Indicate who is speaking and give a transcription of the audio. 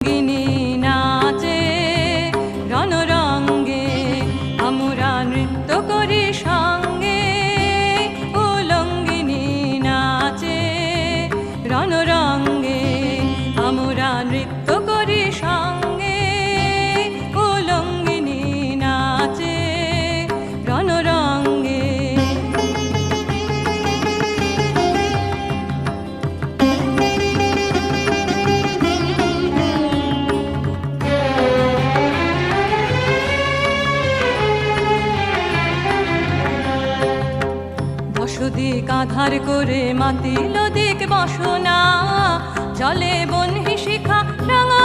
Speaker 1: রঙ্গিনী নাচে রণরঙ্গে, আমরা নৃত্য করি সঙ্গে। উলঙ্গিনী নাচে রণরঙ্গে, আমরা নৃত্য করি সঙ্গে। উলঙ্গিনী নাচে রণরঙ্গে। দশদিক আধার করে মাতিল দিক বসনা, জলে বহ্নি শিখা রাঙা